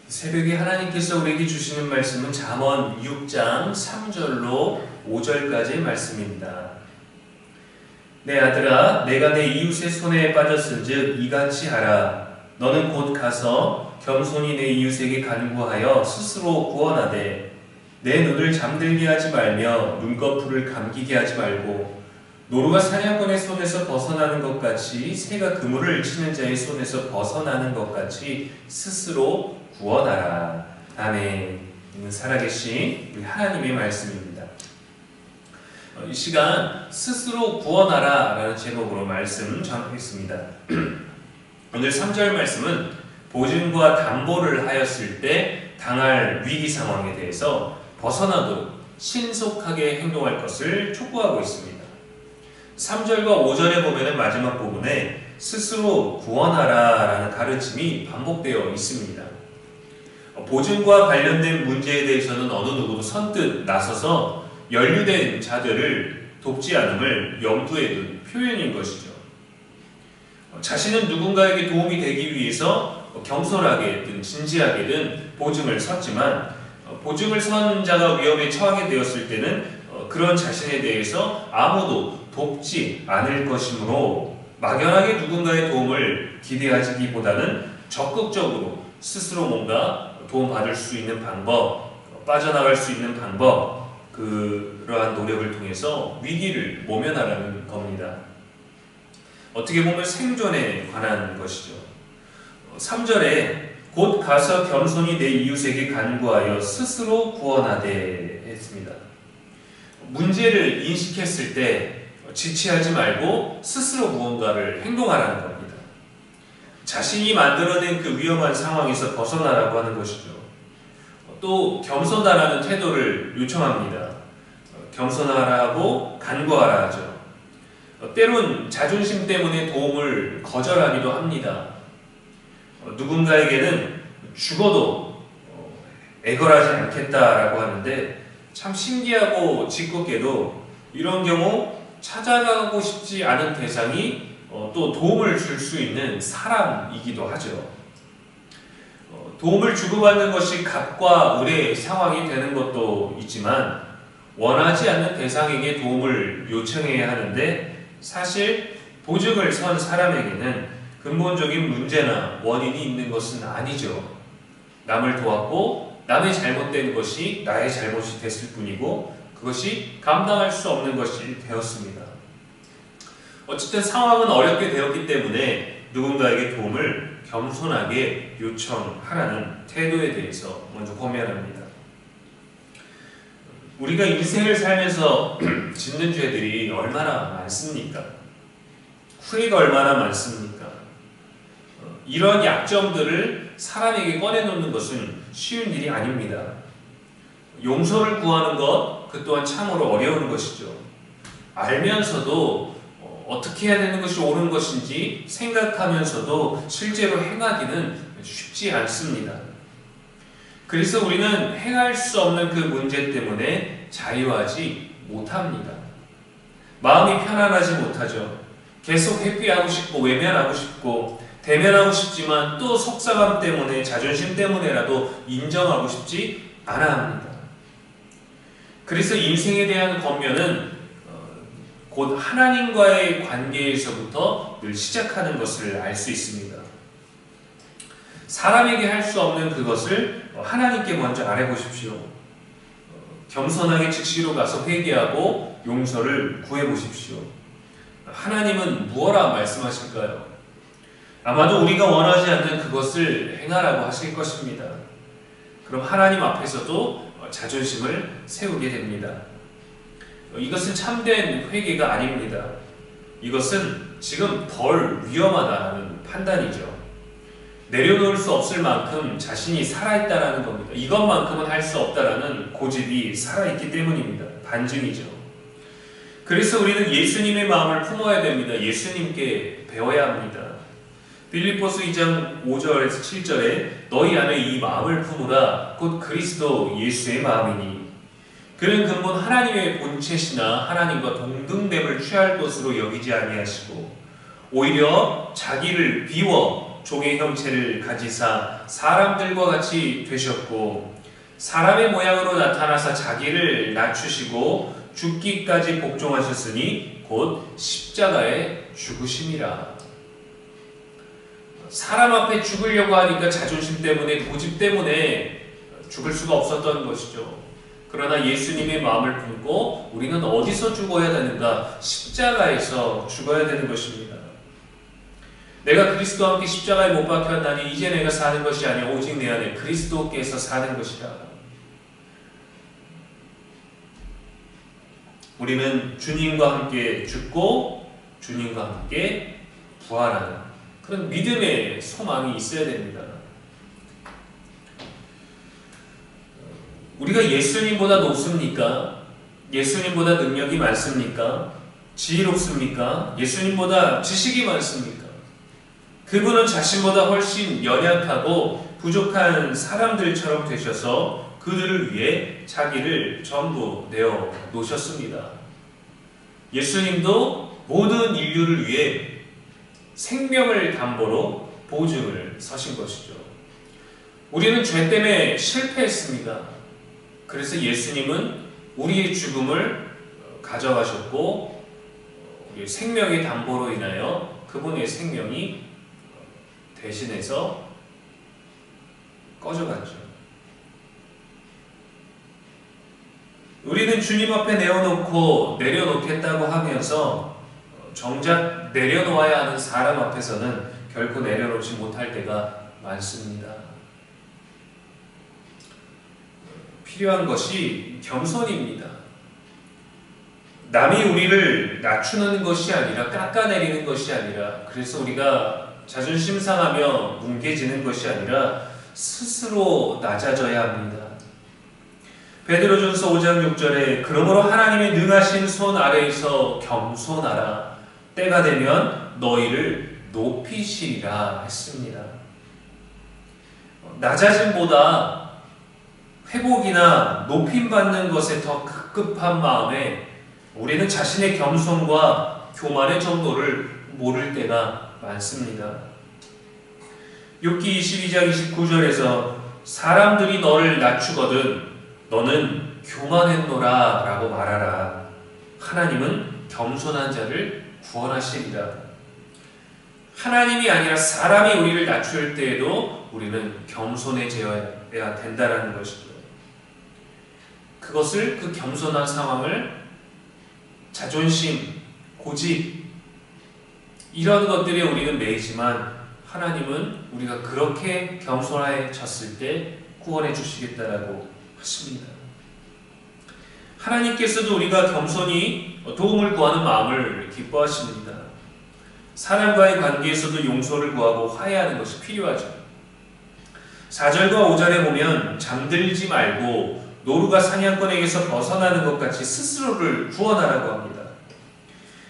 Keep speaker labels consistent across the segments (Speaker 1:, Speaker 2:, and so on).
Speaker 1: 새벽에 하나님께서 우리에게 주시는 말씀은 잠언 6장 3절로 5절까지의 말씀입니다. 내 아들아, 내가 내 이웃의 손에 빠졌은즉 이같이 하라. 너는 곧 가서 겸손히 내 이웃에게 간구하여 스스로 구원하되 내 눈을 잠들게 하지 말며 눈꺼풀을 감기게 하지 말고 노루가 사냥꾼의 손에서 벗어나는 것 같이 새가 그물을 치는 자의 손에서 벗어나는 것 같이 스스로 구원하라. 아멘. 이는 살아계신 우리 하나님의 말씀입니다. 이 시간 스스로 구원하라 라는 제목으로 말씀 전하겠습니다. 오늘 3절 말씀은 보증과 담보를 하였을 때 당할 위기 상황에 대해서 벗어나도록 신속하게 행동할 것을 촉구하고 있습니다. 3절과 5절에 보면 마지막 부분에 스스로 구원하라 라는 가르침이 반복되어 있습니다. 보증과 관련된 문제에 대해서는 어느 누구도 선뜻 나서서 연루된 자들을 돕지 않음을 염두에 둔 표현인 것이죠. 자신은 누군가에게 도움이 되기 위해서 겸손하게든 진지하게든 보증을 섰지만 보증을 선 자가 위험에 처하게 되었을 때는 그런 자신에 대해서 아무도 돕지 않을 것이므로 막연하게 누군가의 도움을 기대하기보다는 적극적으로 스스로 뭔가 도움받을 수 있는 방법, 빠져나갈 수 있는 방법, 그러한 노력을 통해서 위기를 모면하라는 겁니다. 어떻게 보면 생존에 관한 것이죠. 3절에 곧 가서 겸손히 내 이웃에게 간구하여 스스로 구원하되 했습니다. 문제를 인식했을 때 지체하지 말고 스스로 무언가를 행동하라는 겁니다. 자신이 만들어낸 그 위험한 상황에서 벗어나라고 하는 것이죠. 또 겸손하라는 태도를 요청합니다. 겸손하라고 간구하라 하죠. 때론 자존심 때문에 도움을 거절하기도 합니다. 누군가에게는 죽어도 애걸하지 않겠다라고 하는데 참 신기하고 짓궂게도 이런 경우 찾아가고 싶지 않은 대상이 또 도움을 줄 수 있는 사람이기도 하죠. 도움을 주고받는 것이 갑과 을의 상황이 되는 것도 있지만 원하지 않는 대상에게 도움을 요청해야 하는데 사실 보증을 선 사람에게는 근본적인 문제나 원인이 있는 것은 아니죠. 남을 도왔고 남의 잘못된 것이 나의 잘못이 됐을 뿐이고 그것이 감당할 수 없는 것이 되었습니다. 어쨌든 상황은 어렵게 되었기 때문에 누군가에게 도움을 겸손하게 요청하라는 태도에 대해서 먼저 고민합니다. 우리가 인생을 살면서 짓는 죄들이 얼마나 많습니까? 후회가 얼마나 많습니까? 이런 약점들을 사람에게 꺼내놓는 것은 쉬운 일이 아닙니다. 용서를 구하는 것, 그 또한 참으로 어려운 것이죠. 알면서도 어떻게 해야 되는 것이 옳은 것인지 생각하면서도 실제로 행하기는 쉽지 않습니다. 그래서 우리는 행할 수 없는 그 문제 때문에 자유하지 못합니다. 마음이 편안하지 못하죠. 계속 회피하고 싶고 외면하고 싶고 대면하고 싶지만 또 속상함 때문에 자존심 때문에라도 인정하고 싶지 않아 합니다. 그래서 인생에 대한 권면은 곧 하나님과의 관계에서부터 늘 시작하는 것을 알 수 있습니다. 사람에게 할 수 없는 그것을 하나님께 먼저 아뢰보십시오. 겸손하게 즉시로 가서 회개하고 용서를 구해보십시오. 하나님은 무엇라 말씀하실까요? 아마도 우리가 원하지 않는 그것을 행하라고 하실 것입니다. 그럼 하나님 앞에서도 자존심을 세우게 됩니다. 이것은 참된 회개가 아닙니다. 이것은 지금 덜 위험하다는 판단이죠. 내려놓을 수 없을 만큼 자신이 살아있다는 겁니다. 이것만큼은 할 수 없다는 고집이 살아있기 때문입니다. 반증이죠. 그래서 우리는 예수님의 마음을 품어야 됩니다. 예수님께 배워야 합니다. 빌립보서 2장 5절에서 7절에 너희 안에 이 마음을 품으라 곧 그리스도 예수의 마음이니 그는 근본 하나님의 본체시나 하나님과 동등됨을 취할 것으로 여기지 아니하시고 오히려 자기를 비워 종의 형체를 가지사 사람들과 같이 되셨고 사람의 모양으로 나타나사 자기를 낮추시고 죽기까지 복종하셨으니 곧 십자가에 죽으심이라. 사람 앞에 죽으려고 하니까 자존심 때문에 고집 때문에 죽을 수가 없었던 것이죠. 그러나 예수님의 마음을 품고 우리는 어디서 죽어야 되는가? 십자가에서 죽어야 되는 것입니다. 내가 그리스도와 함께 십자가에 못 박혔나니 이제 내가 사는 것이 아니라 오직 내 안에 그리스도께서 사는 것이라. 우리는 주님과 함께 죽고 주님과 함께 부활하는 그런 믿음의 소망이 있어야 됩니다. 우리가 예수님보다 높습니까? 예수님보다 능력이 많습니까? 지혜롭습니까? 예수님보다 지식이 많습니까? 그분은 자신보다 훨씬 연약하고 부족한 사람들처럼 되셔서 그들을 위해 자기를 전부 내어 놓으셨습니다. 예수님도 모든 인류를 위해 생명을 담보로 보증을 서신 것이죠. 우리는 죄 때문에 실패했습니다. 그래서 예수님은 우리의 죽음을 가져가셨고 우리의 생명의 담보로 인하여 그분의 생명이 대신해서 꺼져갔죠. 우리는 주님 앞에 내어놓고 내려놓겠다고 하면서 정작 내려놓아야 하는 사람 앞에서는 결코 내려놓지 못할 때가 많습니다. 필요한 것이 겸손입니다. 남이 우리를 낮추는 것이 아니라 깎아내리는 것이 아니라 그래서 우리가 자존심 상하며 뭉개지는 것이 아니라 스스로 낮아져야 합니다. 베드로전서 5장 6절에 그러므로 하나님의 능하신 손 아래에서 겸손하라 때가 되면 너희를 높이시리라 했습니다. 낮아짐보다 회복이나 높임받는 것에 더 급급한 마음에 우리는 자신의 겸손과 교만의 정도를 모를 때가 많습니다. 욥기 22장 29절에서 사람들이 너를 낮추거든 너는 교만했노라 라고 말하라. 하나님은 겸손한 자를 구원하시리라. 하나님이 아니라 사람이 우리를 낮출 때에도 우리는 겸손해져야 된다는 것이죠. 그것을 그 겸손한 상황을 자존심, 고집 이런 것들에 우리는 매이지만 하나님은 우리가 그렇게 겸손해졌을 때 구원해 주시겠다라고 하십니다. 하나님께서도 우리가 겸손히 도움을 구하는 마음을 기뻐하십니다. 사람과의 관계에서도 용서를 구하고 화해하는 것이 필요하죠. 4절과 5절에 보면 잠들지 말고 노루가 사냥꾼에게서 벗어나는 것 같이 스스로를 구원하라고 합니다.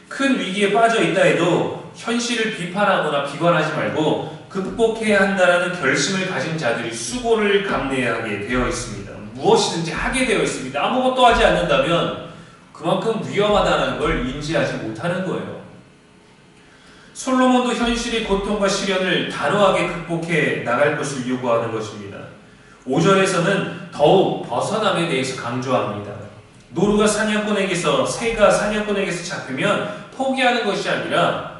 Speaker 1: 큰 위기에 빠져 있다 해도 현실을 비판하거나 비관하지 말고 극복해야 한다는 결심을 가진 자들이 수고를 감내하게 되어 있습니다. 무엇이든지 하게 되어 있습니다. 아무것도 하지 않는다면 그만큼 위험하다는 걸 인지하지 못하는 거예요. 솔로몬도 현실의 고통과 시련을 단호하게 극복해 나갈 것을 요구하는 것입니다. 5절에서는 더욱 벗어남에 대해서 강조합니다. 노루가 사냥꾼에게서, 새가 사냥꾼에게서 잡히면 포기하는 것이 아니라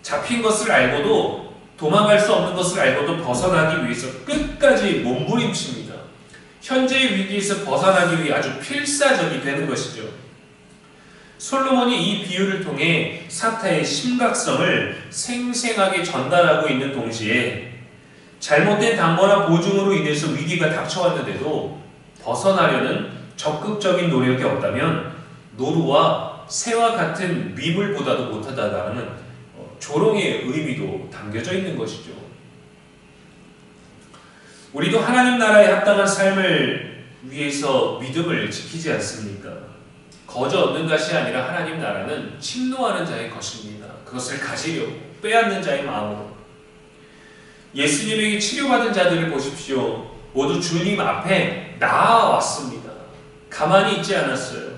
Speaker 1: 잡힌 것을 알고도 도망갈 수 없는 것을 알고도 벗어나기 위해서 끝까지 몸부림칩니다. 현재의 위기에서 벗어나기 위해 아주 필사적이 되는 것이죠. 솔로몬이 이 비유를 통해 사태의 심각성을 생생하게 전달하고 있는 동시에 잘못된 담보나 보증으로 인해서 위기가 닥쳐왔는데도 벗어나려는 적극적인 노력이 없다면 노루와 새와 같은 미물보다도 못하다라는 조롱의 의미도 담겨져 있는 것이죠. 우리도 하나님 나라에 합당한 삶을 위해서 믿음을 지키지 않습니까? 거저 얻는 것이 아니라 하나님 나라는 침노하는 자의 것입니다. 그것을 가지려고 빼앗는 자의 마음으로. 예수님에게 치료받은 자들을 보십시오. 모두 주님 앞에 나아왔습니다. 가만히 있지 않았어요.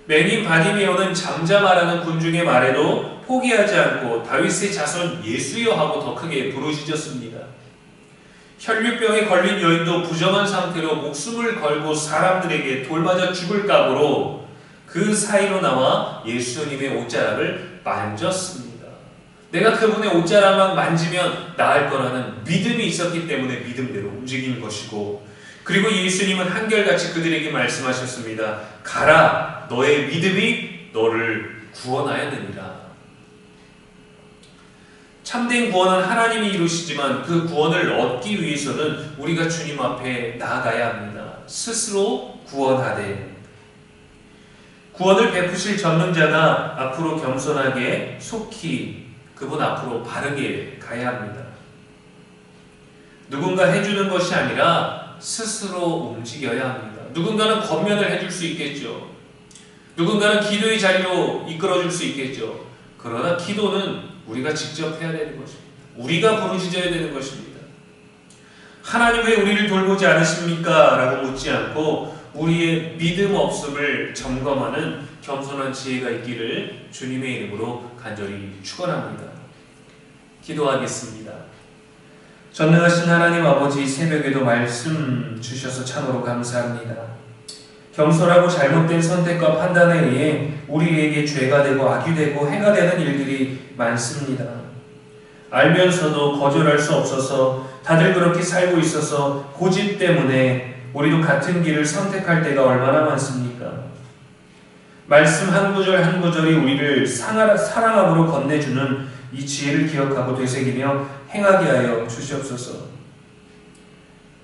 Speaker 1: 맹인 바디메오는 잠잠하라는 군중의 말에도 포기하지 않고 다윗의 자손 예수여 하고 더 크게 부르짖었습니다. 혈류병에 걸린 여인도 부정한 상태로 목숨을 걸고 사람들에게 돌맞아 죽을 각오로 그 사이로 나와 예수님의 옷자락을 만졌습니다. 내가 그분의 옷자락만 만지면 나을 거라는 믿음이 있었기 때문에 믿음대로 움직인 것이고, 그리고 예수님은 한결같이 그들에게 말씀하셨습니다. 가라, 너의 믿음이 너를 구원하였느니라. 참된 구원은 하나님이 이루시지만 그 구원을 얻기 위해서는 우리가 주님 앞에 나아가야 합니다. 스스로 구원하되, 구원을 베푸실 전능자가 앞으로 겸손하게 속히 그분 앞으로 바르게 가야 합니다. 누군가 해주는 것이 아니라 스스로 움직여야 합니다. 누군가는 권면을 해줄 수 있겠죠. 누군가는 기도의 자리로 이끌어줄 수 있겠죠. 그러나 기도는 우리가 직접 해야 되는 것입니다. 우리가 부르짖어야 되는 것입니다. 하나님 왜 우리를 돌보지 않으십니까? 라고 묻지 않고 우리의 믿음 없음을 점검하는 겸손한 지혜가 있기를 주님의 이름으로 간절히 축원합니다. 기도하겠습니다. 전능하신 하나님 아버지, 새벽에도 말씀 주셔서 참으로 감사합니다. 겸손하고 잘못된 선택과 판단에 의해 우리에게 죄가 되고 악이 되고 해가 되는 일들이 많습니다. 알면서도 거절할 수 없어서 다들 그렇게 살고 있어서 고집 때문에 우리도 같은 길을 선택할 때가 얼마나 많습니까? 말씀 한 구절 한 구절이 우리를 사랑함으로 건네주는 이 지혜를 기억하고 되새기며 행하게 하여 주시옵소서.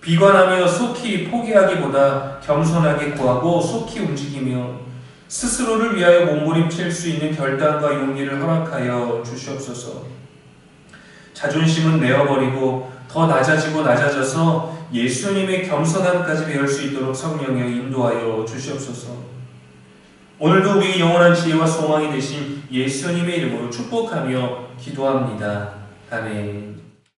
Speaker 1: 비관하며 속히 포기하기보다 겸손하게 구하고 속히 움직이며 스스로를 위하여 몸부림칠 수 있는 결단과 용기를 허락하여 주시옵소서. 자존심은 내어버리고 더 낮아지고 낮아져서 예수님의 겸손함까지 배울 수 있도록 성령여 인도하여 주시옵소서. 오늘도 우리의 영원한 지혜와 소망이 되신 예수님의 이름으로 축복하며 기도합니다. 아멘.